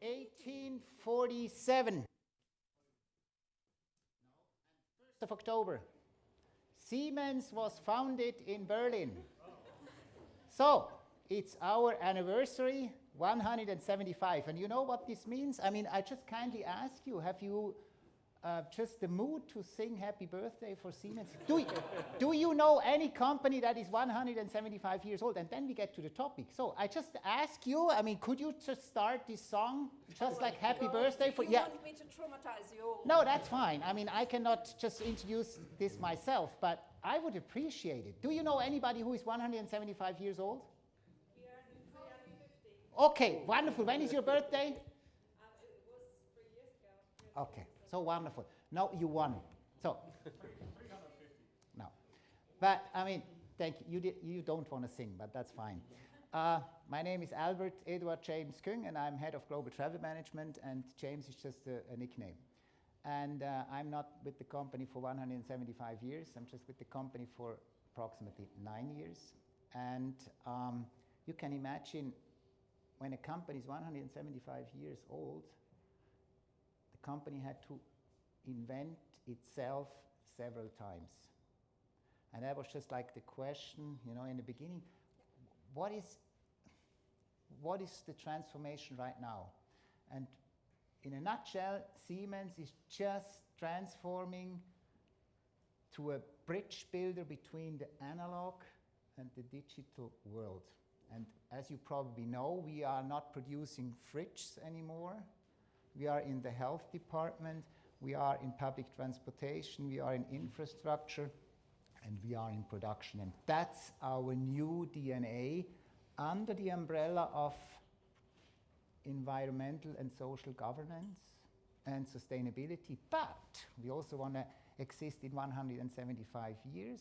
1847. 1st of October. Siemens was founded in Berlin. So, it's our anniversary, 175. And you know what this means? I mean, I just kindly ask you, have you just the mood to sing happy birthday for Siemens? Do you know any company that is 175 years old? And then we get to the topic. So I just ask you, I mean, could you just start this song, just like happy birthday for... You want me to traumatize you all? No, that's fine. I mean, I cannot just introduce this myself, but I would appreciate it. Do you know anybody who is 175 years old? We are 350. Okay, wonderful. When is your birthday? It was 3 years ago. Okay, so wonderful. No, you won. So, 350. no. But, I mean, thank you. You don't want to sing, but that's fine. My name is Albert Eduard James Küng, and I'm head of global travel management, and James is just a nickname. And I'm not with the company for 175 years. I'm just with the company for approximately 9 years. And you can imagine when a company is 175 years old, the company had to invent itself several times. And that was just like the question, you know, in the beginning, what is the transformation right now? And in a nutshell, Siemens is just transforming to a bridge builder between the analog and the digital world. And as you probably know, we are not producing fridges anymore. We are in the health department, we are in public transportation, we are in infrastructure, and we are in production. And that's our new DNA under the umbrella of environmental and social governance and sustainability. But we also want to exist in 175 years,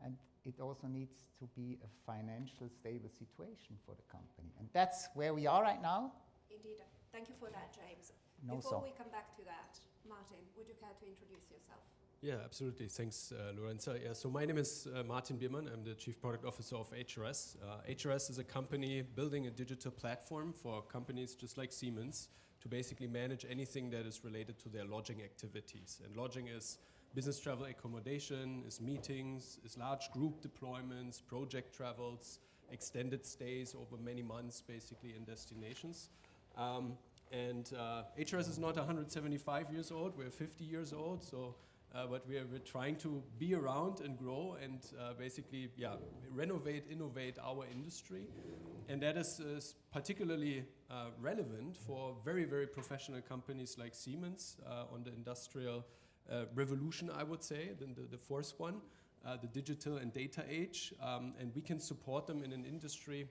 and it also needs to be a financial stable situation for the company. And that's where we are right now. Indeed. Thank you for that, James. No, Before we come back to that, Martin, would you care to introduce yourself? Yeah, absolutely. Thanks, Lorenza. Yeah, so my name is Martin Biermann. I'm the Chief Product Officer of HRS. HRS is a company building a digital platform for companies just like Siemens to basically manage anything that is related to their lodging activities. And lodging is business travel accommodation, is meetings, is large group deployments, project travels, extended stays over many months, basically in destinations. HRS is not 175 years old, we're 50 years old, so but we're trying to be around and grow and basically, yeah, renovate, innovate our industry. And that is particularly relevant for very, very professional companies like Siemens on the industrial revolution, I would say, the fourth one, the digital and data age. And we can support them in an industry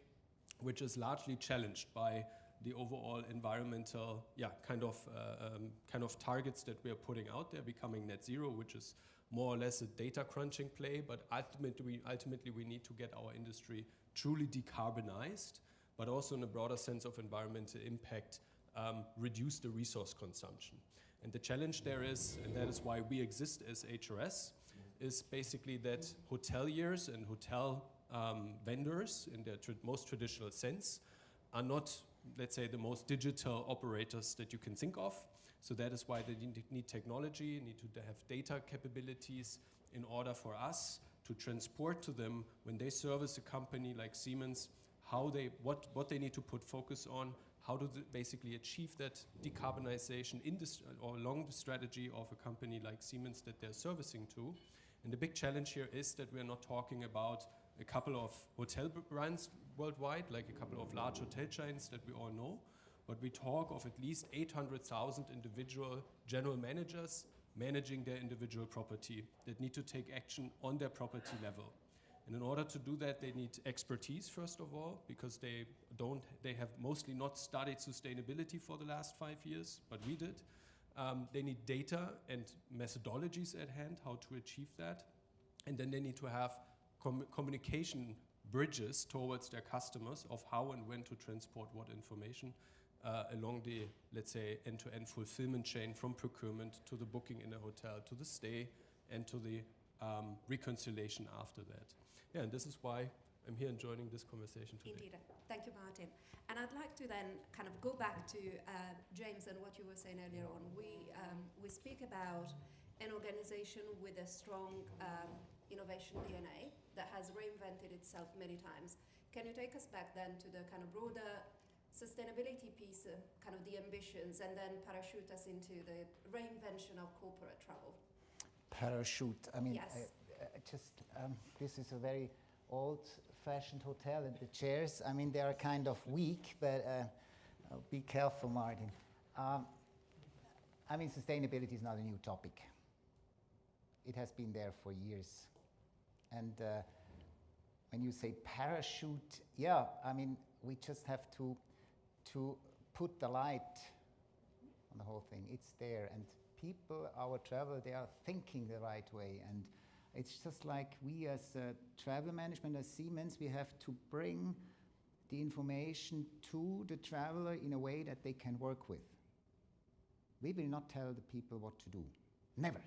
which is largely challenged by the overall environmental, kind of targets that we are putting out there, becoming net zero, which is more or less a data crunching play. But ultimately, we need to get our industry truly decarbonized, but also in a broader sense of environmental impact, reduce the resource consumption. And the challenge there is, and that is why we exist as HRS, is basically that hoteliers and hotel vendors, in their most traditional sense, are not, let's say, the most digital operators that you can think of. So that is why they need technology, need to have data capabilities in order for us to transport to them when they service a company like Siemens, what they need to put focus on, how to basically achieve that decarbonization along the strategy of a company like Siemens that they're servicing to. And the big challenge here is that we're not talking about a couple of hotel brands worldwide, like a couple of large hotel chains that we all know, but we talk of at least 800,000 individual general managers managing their individual property that need to take action on their property level. And in order to do that, they need expertise, first of all, because they have mostly not studied sustainability for the last 5 years, but we did. They need data and methodologies at hand, how to achieve that. And then they need to have communication bridges towards their customers of how and when to transport what information along the, let's say, end-to-end fulfillment chain from procurement to the booking in a hotel, to the stay, and to the reconciliation after that. Yeah, and this is why I'm here and joining this conversation today. Indeed. Thank you, Martin. And I'd like to then kind of go back to James and what you were saying earlier on. We speak about an organization with a strong innovation DNA that has reinvented itself many times. Can you take us back then to the kind of broader sustainability piece, kind of the ambitions, and then parachute us into the reinvention of corporate travel? Parachute. I mean, Yes. This is a very old-fashioned hotel, and the chairs, I mean, they are kind of weak, but be careful, Martin. I mean, sustainability is not a new topic. It has been there for years. And when you say parachute, yeah, I mean, we just have to put the light on the whole thing. It's there, and people, our travel, they are thinking the right way. And it's just like we as travel management, as Siemens, we have to bring the information to the traveler in a way that they can work with. We will not tell the people what to do. Never.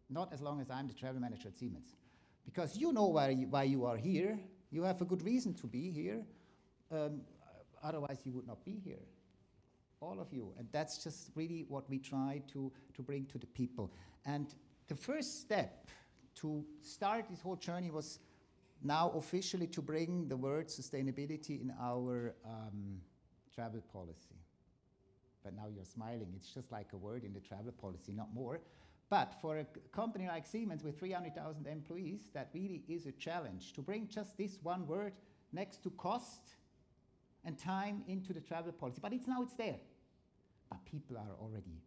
Not as long as I'm the travel manager at Siemens. Because you know why you are here. You have a good reason to be here. Otherwise, you would not be here. All of you. And that's just really what we try to bring to the people. And the first step to start this whole journey was now officially to bring the word sustainability in our travel policy. But now you're smiling. It's just like a word in the travel policy, not more. But for a company like Siemens with 300,000 employees, that really is a challenge to bring just this one word next to cost and time into the travel policy. But it's there. But people are already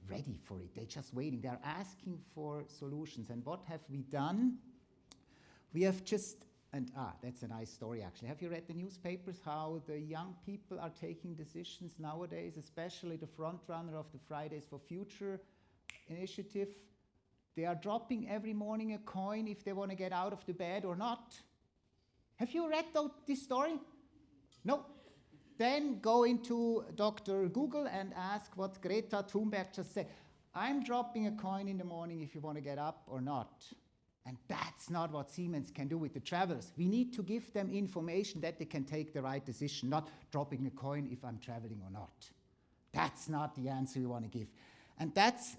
ready for it. They're just waiting. They're asking for solutions. And what have we done? We have just, that's a nice story actually. Have you read the newspapers how the young people are taking decisions nowadays, especially the front runner of the Fridays for Future initiative? They are dropping every morning a coin if they want to get out of the bed or not. Have you read this story? No. Then go into Dr. Google and ask what Greta Thunberg just said. I'm dropping a coin in the morning if you want to get up or not. And that's not what Siemens can do with the travelers. We need to give them information that they can take the right decision, not dropping a coin if I'm traveling or not. That's not the answer we want to give. And that's,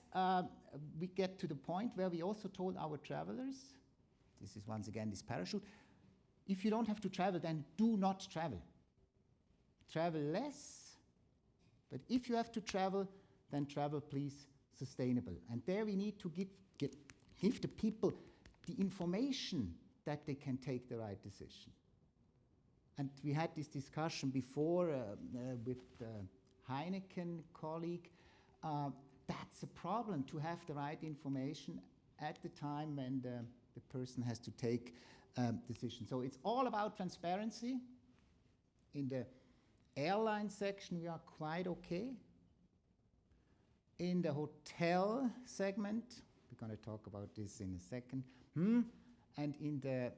we get to the point where we also told our travelers, this is once again this parachute, if you don't have to travel, then do not travel. Travel less, but if you have to travel, then travel, please, sustainable. And there we need to give the people the information that they can take the right decision. And we had this discussion before with the Heineken colleague. That's a problem, to have the right information at the time when the person has to take decisions. So it's all about transparency. In the airline section, we are quite okay. In the hotel segment, we're going to talk about this in a second. And in the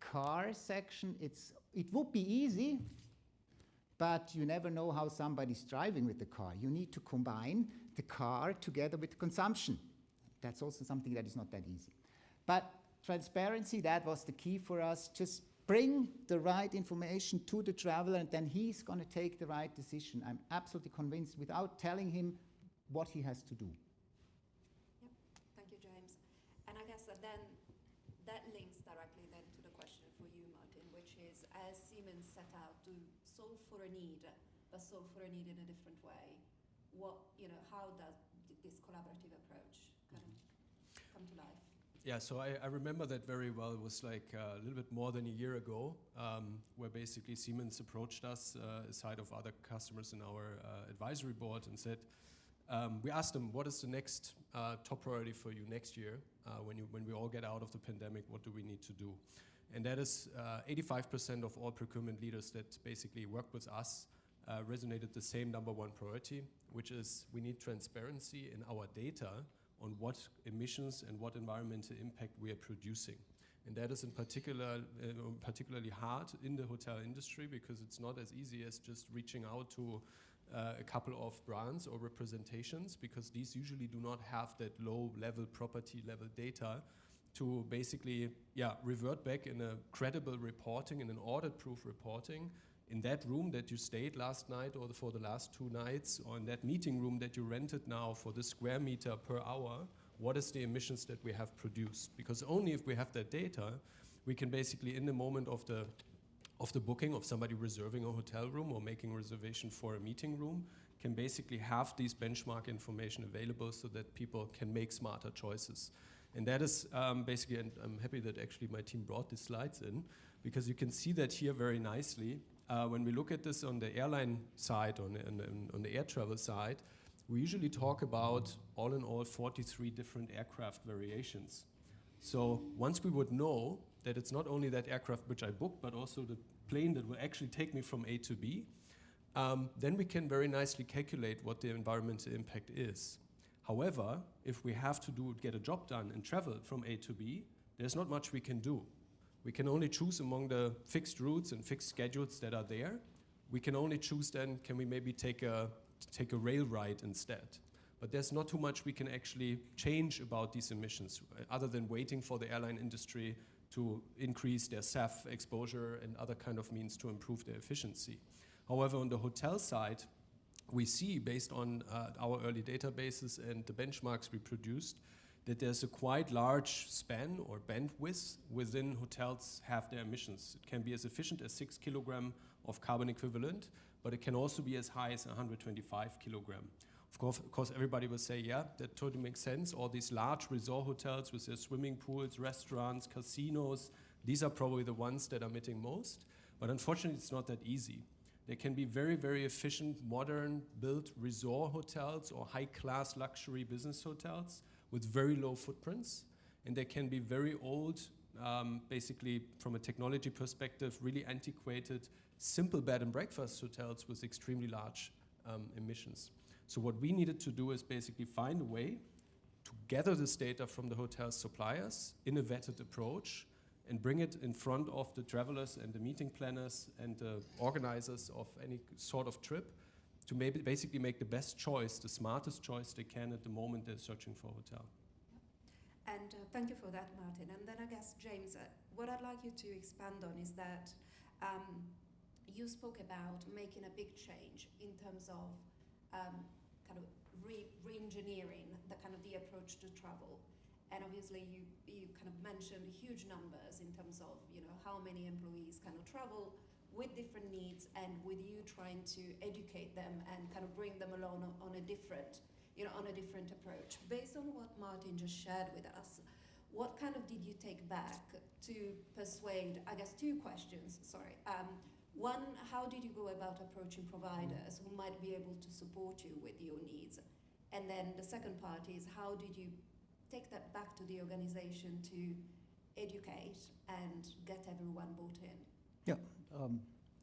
car section, it would be easy, but you never know how somebody's driving with the car. You need to combine the car together with the consumption. That's also something that is not that easy. But transparency, that was the key for us. Just bring the right information to the traveler, and then he's going to take the right decision. I'm absolutely convinced, without telling him what he has to do. Yep. Thank you, James. And I guess that then that links directly then to the question for you, Martin, which is, as Siemens set out to solve for a need, but solve for a need in a different way, how does this collaborative approach kind of come to life? Yeah, so I remember that very well. It was like a little bit more than a year ago, where basically Siemens approached us aside of other customers in our advisory board and said, we asked them, what is the next top priority for you next year? When we all get out of the pandemic, what do we need to do? And that is 85% of all procurement leaders that basically worked with us resonated the same number one priority, which is we need transparency in our data on what emissions and what environmental impact we are producing. And that is in particularly hard in the hotel industry, because it's not as easy as just reaching out to a couple of brands or representations, because these usually do not have that low-level property-level data to basically revert back in a credible reporting, in an audit-proof reporting, in that room that you stayed last night or for the last 2 nights, or in that meeting room that you rented now for the square meter per hour, what is the emissions that we have produced? Because only if we have that data, we can basically, in the moment of the booking of somebody reserving a hotel room or making a reservation for a meeting room, can basically have these benchmark information available so that people can make smarter choices. And that is basically, and I'm happy that actually my team brought these slides in, because you can see that here very nicely. When we look at this on the airline side, on the air travel side, we usually talk about, all in all, 43 different aircraft variations. So once we would know that it's not only that aircraft which I booked, but also the plane that will actually take me from A to B, then we can very nicely calculate what the environmental impact is. However, if we have to get a job done and travel from A to B, there's not much we can do. We can only choose among the fixed routes and fixed schedules that are there. We can only choose then, can we maybe take a rail ride instead? But there's not too much we can actually change about these emissions, other than waiting for the airline industry to increase their SAF exposure and other kind of means to improve their efficiency. However, on the hotel side, we see, based on our early databases and the benchmarks we produced, that there's a quite large span or bandwidth within hotels have their emissions. It can be as efficient as 6 kilograms of carbon equivalent, but it can also be as high as 125 kilograms. Of course, everybody will say, yeah, that totally makes sense. All these large resort hotels with their swimming pools, restaurants, casinos, these are probably the ones that are emitting most. But unfortunately, it's not that easy. They can be very, very efficient, modern, built resort hotels or high-class luxury business hotels with very low footprints. And they can be very old, basically from a technology perspective, really antiquated, simple bed and breakfast hotels with extremely large emissions. So what we needed to do is basically find a way to gather this data from the hotel suppliers in a vetted approach and bring it in front of the travelers and the meeting planners and the organizers of any sort of trip to maybe basically make the best choice, the smartest choice they can at the moment they're searching for a hotel. And thank you for that, Martin. And then I guess, James, what I'd like you to expand on is that you spoke about making a big change in terms of kind of re-engineering the approach to travel. And obviously you kind of mentioned huge numbers in terms of, how many employees kind of travel with different needs, and with you trying to educate them and kind of bring them along on a different, on a different approach. Based on what Martin just shared with us, what kind of did you take back to persuade, I guess 2 questions, sorry. One, how did you go about approaching providers who might be able to support you with your needs? And then the second part is, how did you take that back to the organization to educate and get everyone bought in? Yeah,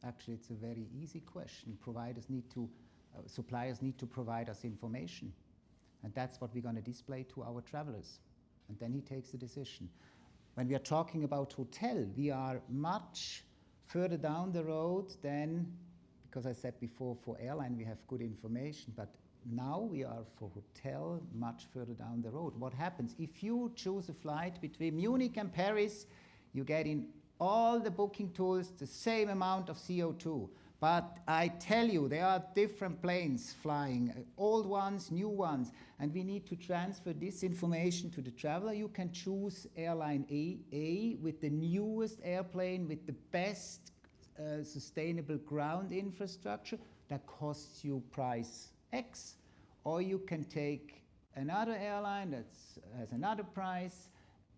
actually it's a very easy question. Suppliers need to provide us information. And that's what we're going to display to our travelers. And then he takes the decision. When we are talking about hotel, we are much further down the road than, because I said before, for airline we have good information, but now we are for hotel much further down the road. What happens? If you choose a flight between Munich and Paris, you get in all the booking tools the same amount of CO2. But I tell you, there are different planes flying, old ones, new ones, and we need to transfer this information to the traveler. You can choose airline A with the newest airplane, with the best sustainable ground infrastructure that costs you price X, or you can take another airline that has another price,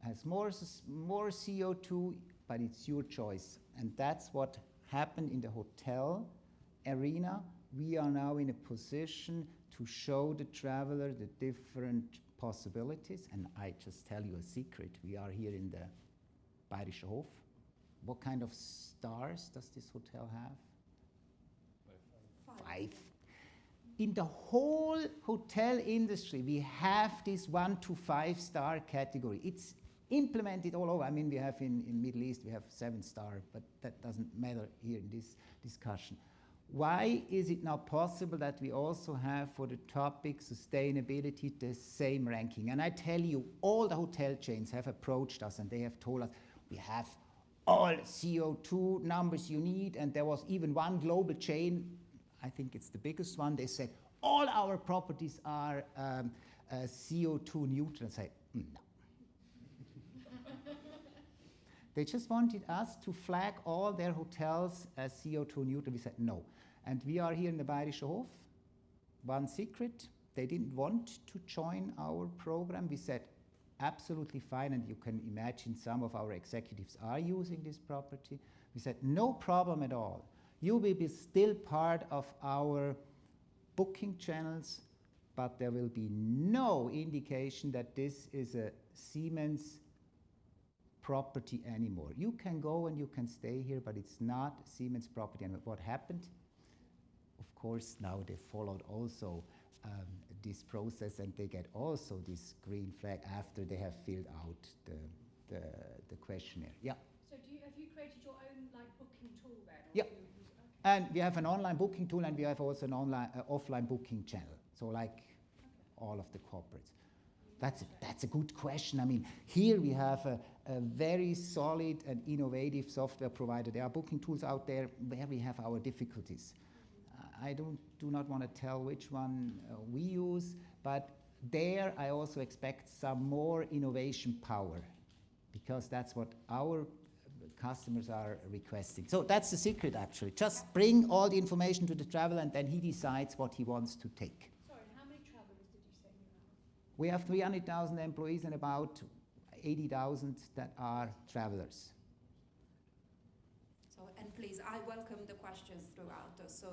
has more CO2, but it's your choice. And that's what happened in the hotel arena. We are now in a position to show the traveler the different possibilities. And I just tell you a secret. We are here in the Bayerischer Hof. What kind of stars does this hotel have? 5. In the whole hotel industry, we have this 1 to 5 star category. It's implemented all over. I mean, we have in Middle East, we have 7 star, but that doesn't matter here in this discussion. Why is it not possible that we also have for the topic sustainability the same ranking? And I tell you, all the hotel chains have approached us and they have told us, we have all CO2 numbers you need. And there was even one global chain, I think it's the biggest one, they said, all our properties are CO2 neutral. I say, no. They just wanted us to flag all their hotels as CO2 neutral. We said no. And we are here in the Bayerischer Hof. One secret, they didn't want to join our program. We said, absolutely fine, and you can imagine some of our executives are using this property. We said, no problem at all. You will be still part of our booking channels, but there will be no indication that this is a Siemens property anymore. You can go and you can stay here, but it's not Siemens property. And what happened? Of course, now they followed also this process, and they get also this green flag after they have filled out the questionnaire. Yeah. So have you created your own booking tool then? Yeah. And we have an online booking tool, and we have also an offline booking channel. So all of the corporates. That's a good question. I mean, here we have a very solid and innovative software provider. There are booking tools out there where we have our difficulties. I do not want to tell which one we use, but there I also expect some more innovation power, because that's what our customers are requesting. So that's the secret, actually. Just bring all the information to the traveler, and then he decides what he wants to take. Sorry, how many travelers did you say you have? We have 300,000 employees and about 80,000 that are travelers. And please, I welcome the questions throughout. So,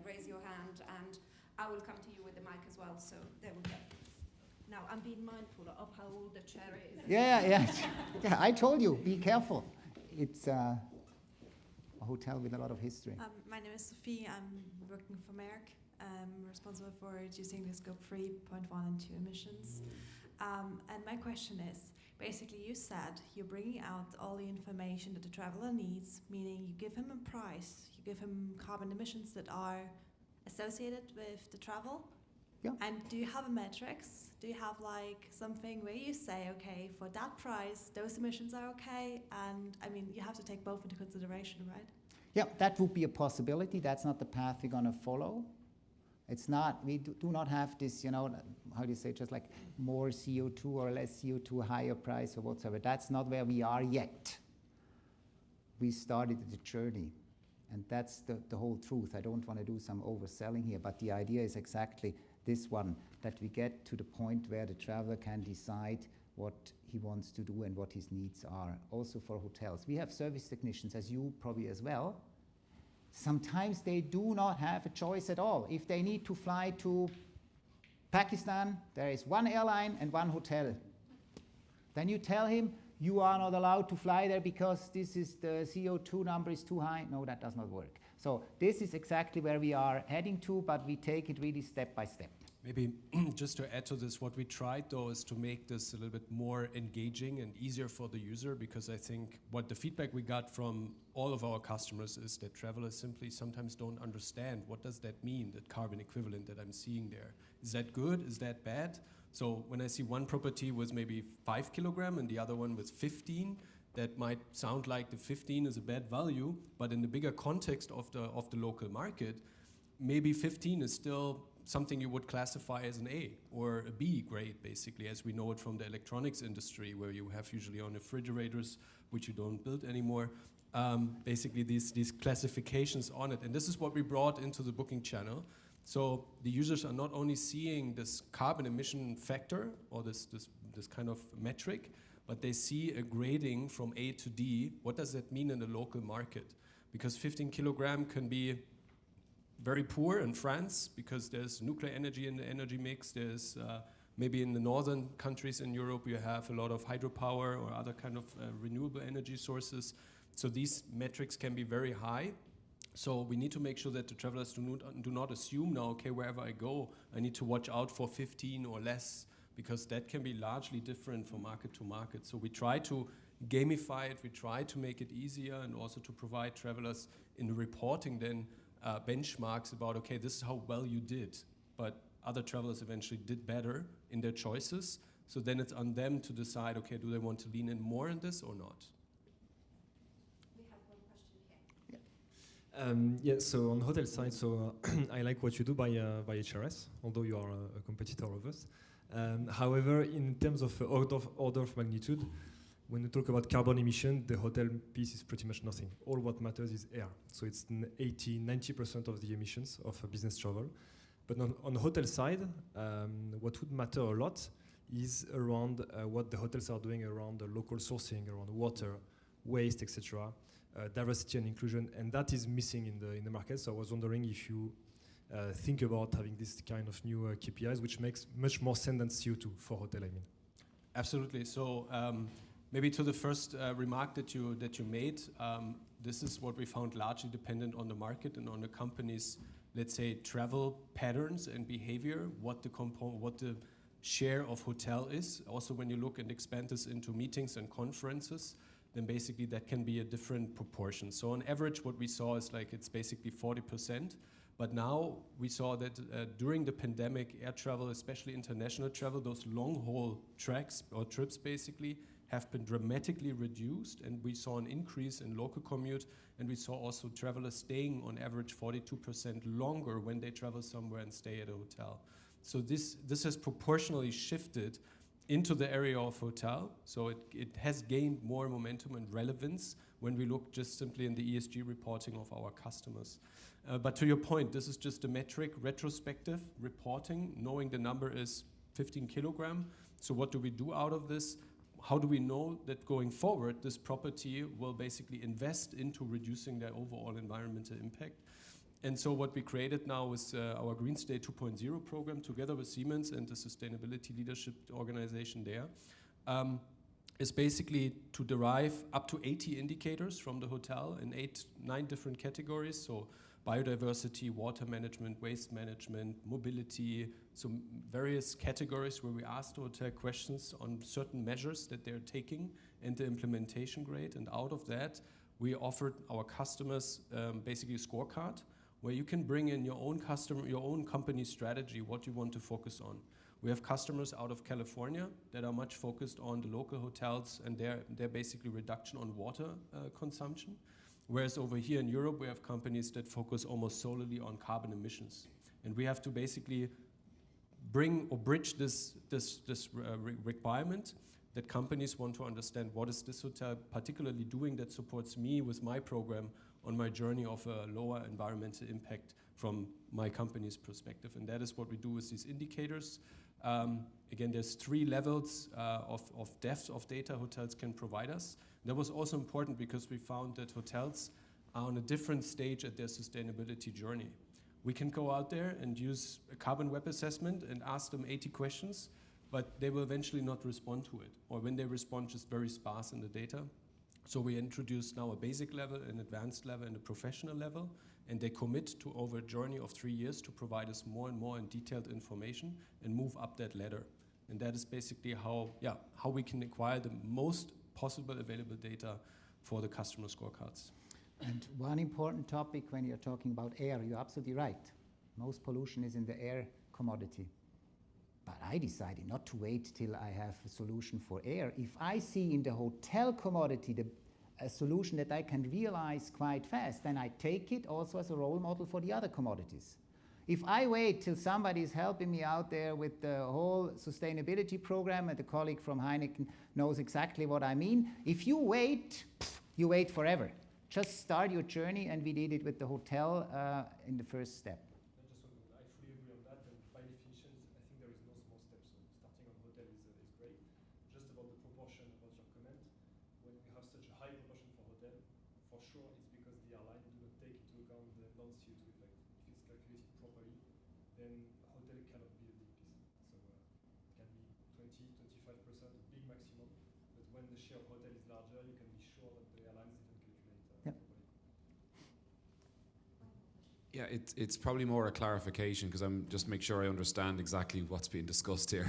raise your hand and I will come to you with the mic as well. So there we go. Now, I'm being mindful of how old the chair is. Yeah. Yeah, I told you, be careful. It's a hotel with a lot of history. My name is Sophie. I'm working for Merck. I'm responsible for reducing the scope 3.1 and 2 emissions. And my question is, basically you said you're bringing out all the information that the traveler needs, meaning you give him a price, you give him carbon emissions that are associated with the travel. Yeah. And do you have a metrics? Do you have something where you say, okay, for that price, those emissions are okay? And I mean, you have to take both into consideration, right? Yeah, that would be a possibility. That's not the path we're going to follow. It's not, we do not have this, how do you say, just more CO2 or less CO2, higher price or whatsoever. That's not where we are yet. We started the journey, and that's the whole truth. I don't want to do some overselling here, but the idea is exactly this one, that we get to the point where the traveler can decide what he wants to do and what his needs are. Also for hotels. We have service technicians, as you probably as well. Sometimes they do not have a choice at all. If they need to fly to Pakistan, there is one airline and one hotel. Then you tell him, you are not allowed to fly there because the CO2 number is too high. No, that does not work. So this is exactly where we are heading to, but we take it really step by step. Maybe just to add to this, what we tried though is to make this a little bit more engaging and easier for the user, because I think what the feedback we got from all of our customers is that travelers simply sometimes don't understand what does that mean, that carbon equivalent that I'm seeing there. Is that good? Is that bad? So when I see one property with maybe 5 kilograms and the other one with 15, that might sound like the 15 is a bad value, but in the bigger context of the local market, maybe 15 is still something you would classify as an A or a B grade, basically, as we know it from the electronics industry, where you have usually on refrigerators, which you don't build anymore, basically these classifications on it. And this is what we brought into the booking channel. So the users are not only seeing this carbon emission factor or this kind of metric, but they see a grading from A to D. What does that mean in the local market? Because 15 kilogram can be very poor in France because there's nuclear energy in the energy mix. There's maybe in the northern countries in Europe you have a lot of hydropower or other kind of renewable energy sources. So these metrics can be very high. So we need to make sure that the travelers do not assume now, okay, wherever I go, I need to watch out for 15 or less, because that can be largely different from market to market. So we try to gamify it, we try to make it easier, and also to provide travelers in the reporting then benchmarks about, okay, this is how well you did, but other travelers eventually did better in their choices. So then it's on them to decide, okay, do they want to lean in more in this or not? We have one question here. Yeah, so on hotel side, so I like what you do by HRS, although you are a competitor of us. However, in terms of order of magnitude, when we talk about carbon emission, the hotel piece is pretty much nothing. All what matters is air. So it's 90% of the emissions of business travel. But on the hotel side, what would matter a lot is around what the hotels are doing around the local sourcing, around water, waste, etc., diversity and inclusion, and that is missing in the market. So I was wondering if you think about having this kind of new KPIs, which makes much more sense than CO2 for hotel, I mean. Absolutely. So maybe to the first remark that you made, this is what we found largely dependent on the market and on the company's, let's say, travel patterns and behavior, what the share of hotel is. Also, when you look and expand this into meetings and conferences, then basically that can be a different proportion. So on average, what we saw is like it's basically 40%. But now we saw that during the pandemic, air travel, especially international travel, those long-haul tracks or trips basically have been dramatically reduced, and we saw an increase in local commute, and we saw also travelers staying on average 42% longer when they travel somewhere and stay at a hotel. So this has proportionally shifted into the area of hotel, so it has gained more momentum and relevance when we look just simply in the ESG reporting of our customers. But to your point, this is just a metric, retrospective reporting, knowing the number is 15 kilogram. So what do we do out of this? How do we know that going forward, this property will basically invest into reducing their overall environmental impact? And so what we created now is our Green Stay 2.0 program together with Siemens and the Sustainability Leadership Organization there, is basically to derive up to 80 indicators from the hotel in 9 different categories. So biodiversity, water management, waste management, mobility, so various categories where we asked the hotel questions on certain measures that they're taking and the implementation grade. And out of that, we offered our customers basically a scorecard where you can bring in your own company strategy, what you want to focus on. We have customers out of California that are much focused on the local hotels and their basically reduction on water consumption. Whereas over here in Europe, we have companies that focus almost solely on carbon emissions. And we have to basically bring or bridge this requirement that companies want to understand what is this hotel particularly doing that supports me with my program on my journey of a lower environmental impact from my company's perspective. And that is what we do with these indicators. Again, there's 3 levels of depth of data hotels can provide us. That was also important because we found that hotels are on a different stage at their sustainability journey. We can go out there and use a carbon web assessment and ask them 80 questions, but they will eventually not respond to it. Or when they respond, just very sparse in the data. So we introduced now a basic level, an advanced level, and a professional level, and they commit to over a journey of 3 years to provide us more and more and detailed information and move up that ladder. And that is basically how we can acquire the most possible available data for the customer scorecards. And one important topic when you're talking about air, you're absolutely right. Most pollution is in the air commodity. But I decided not to wait till I have a solution for air. If I see in the hotel commodity a solution that I can realize quite fast, then I take it also as a role model for the other commodities. If I wait till somebody is helping me out there with the whole sustainability program, and the colleague from Heineken knows exactly what I mean, if you wait forever. Just start your journey, and we did it with the hotel in the first step. I fully agree on that, and by definition, I think there is no small step, so starting on hotel is great. Just about the proportion, about your comment, when we have such a high proportion for hotel, for sure it's because the airline do not take into account the non-CO2 effect. If it's calculated properly, then hotel cannot be a big piece. So it can be 20-25%, a big maximum, but when the share of hotel is larger, you can be sure that the airlines didn't calculate properly. Yeah, it's probably more a clarification because I'm just make sure I understand exactly what's being discussed here.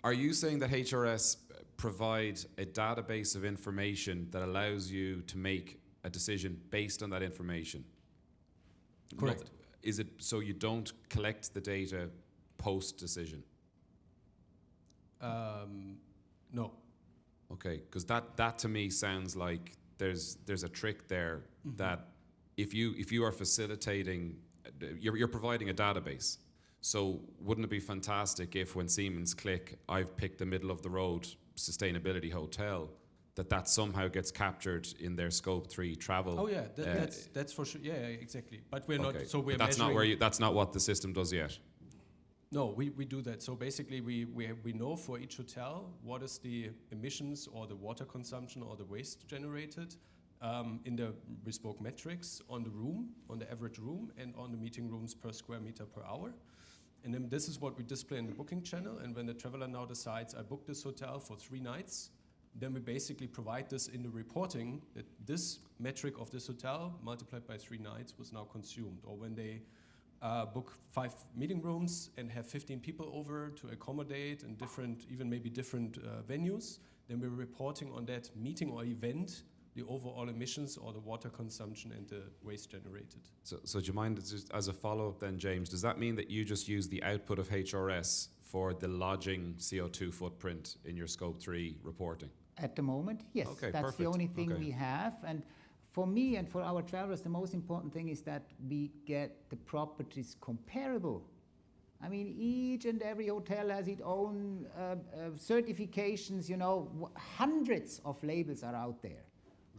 Are you saying that HRS provide a database of information that allows you to make a decision based on that information? Correct. Is it so you don't collect the data post-decision? No. Okay, because that to me sounds like there's a trick there that if you are facilitating, you're providing a database. So wouldn't it be fantastic if when Siemens click, I've picked the middle of the road sustainability hotel, that somehow gets captured in their scope 3 travel? Oh yeah, that's for sure. Yeah, exactly. But we're not. So we're that's measuring. not where that's not what the system does yet. No, we do that. So basically, we know for each hotel what is the emissions or the water consumption or the waste generated in the bespoke metrics on the room, on the average room, and on the meeting rooms per square meter per hour. And then this is what we display in the booking channel. And when the traveler now decides, I booked this hotel for 3 nights, then we basically provide this in the reporting that this metric of this hotel multiplied by 3 nights was now consumed. Or when they book 5 meeting rooms and have 15 people over to accommodate in different, even maybe different venues, then we're reporting on that meeting or event the overall emissions or the water consumption and the waste generated. So do you mind, just as a follow-up then, James, does that mean that you just use the output of HRS for the lodging CO2 footprint in your Scope 3 reporting? At the moment, yes. Okay, that's perfect. the only thing Okay. we have. And for me and for our travelers, the most important thing is that we get the properties comparable. I mean, each and every hotel has its own certifications, you know, hundreds of labels are out there.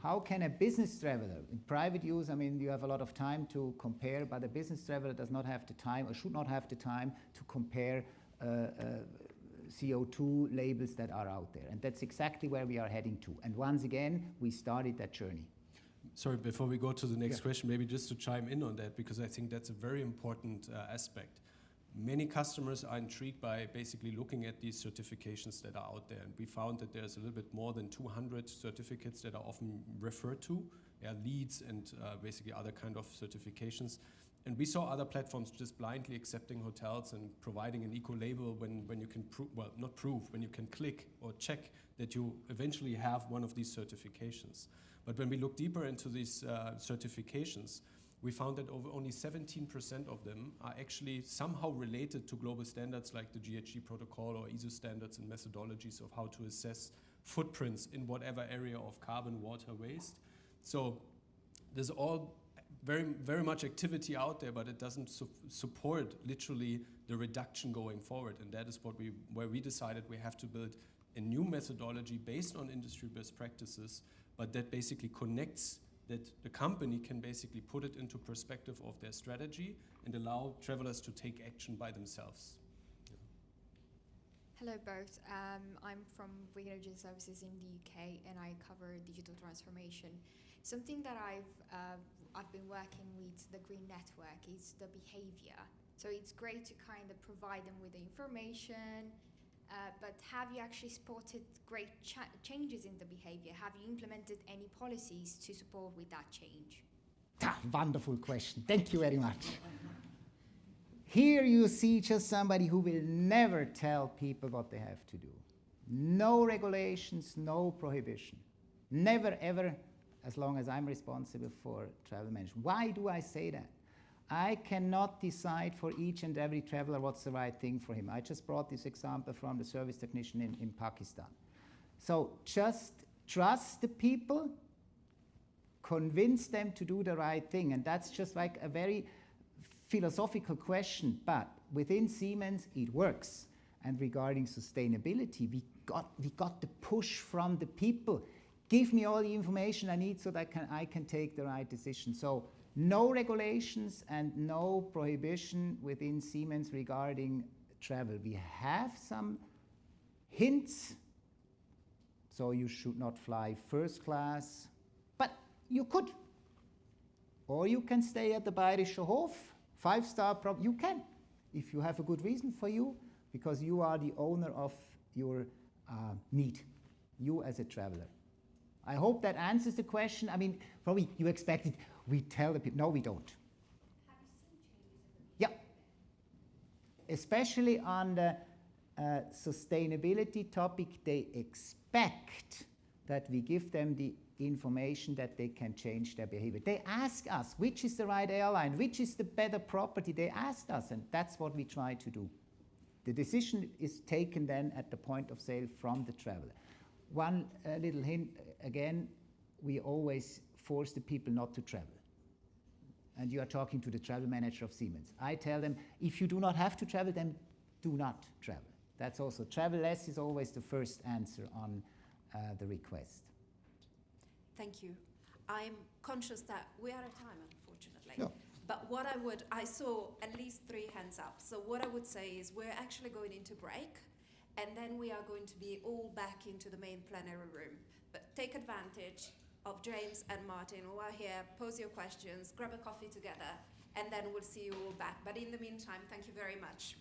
How can a business traveler, in private use, I mean, you have a lot of time to compare, but a business traveler does not have the time or should not have the time to compare CO2 labels that are out there. And that's exactly where we are heading to. And once again, we started that journey. Sorry, before we go to the next question, maybe just to chime in on that, because I think that's a very important aspect. Many customers are intrigued by basically looking at these certifications that are out there. And we found that there's a little bit more than 200 certificates that are often referred to, leads and basically other kind of certifications. And we saw other platforms just blindly accepting hotels and providing an eco-label when you can prove, well, not prove, when you can click or check that you eventually have one of these certifications. But when we look deeper into these certifications, we found that over only 17% of them are actually somehow related to global standards like the GHG protocol or ISO standards and methodologies of how to assess footprints in whatever area of carbon, water, waste. So there's all very, very much activity out there, but it doesn't support literally the reduction going forward. And that is where we decided we have to build a new methodology based on industry best practices, but that basically connects that the company can basically put it into perspective of their strategy and allow travelers to take action by themselves. Hello both. I'm from Green Energy Services in the UK and I cover digital transformation. Something that I've been working with the Green Network is the behavior. So it's great to kind of provide them with the information, but have you actually spotted great changes in the behavior? Have you implemented any policies to support with that change? Wonderful question. Thank you very much. Here you see just somebody who will never tell people what they have to do. No regulations, no prohibition. Never, ever, as long as I'm responsible for travel management. Why do I say that? I cannot decide for each and every traveler what's the right thing for him. I just brought this example from the service technician in Pakistan. So just trust the people, convince them to do the right thing. And that's just like a very philosophical question, but within Siemens it works. And regarding sustainability, we got the push from the people. Give me all the information I need so that I can take the right decision. So no regulations and no prohibition within Siemens regarding travel. We have some hints. So you should not fly first class, but you could. Or you can stay at the Bayerischer Hof, 5-star, you can, if you have a good reason for you, because you are the owner of your need, you as a traveler. I hope that answers the question. I mean, probably you expected we tell the people. No, we don't. Have you seen changes in the behavior? Yeah. Especially on the sustainability topic, they expect that we give them the information that they can change their behavior. They ask us, which is the right airline, which is the better property. They asked us, and that's what we try to do. The decision is taken then at the point of sale from the traveler. One little hint, again, we always force the people not to travel. And you are talking to the travel manager of Siemens. I tell them, if you do not have to travel, then do not travel. That's also, travel less is always the first answer on the request. Thank you. I'm conscious that we are at time, unfortunately. Sure. But what I saw at least 3 hands up. So what I would say is we're actually going into break, and then we are going to be all back into the main plenary room. But take advantage of James and Martin who are here, pose your questions, grab a coffee together, and then we'll see you all back. But in the meantime, thank you very much.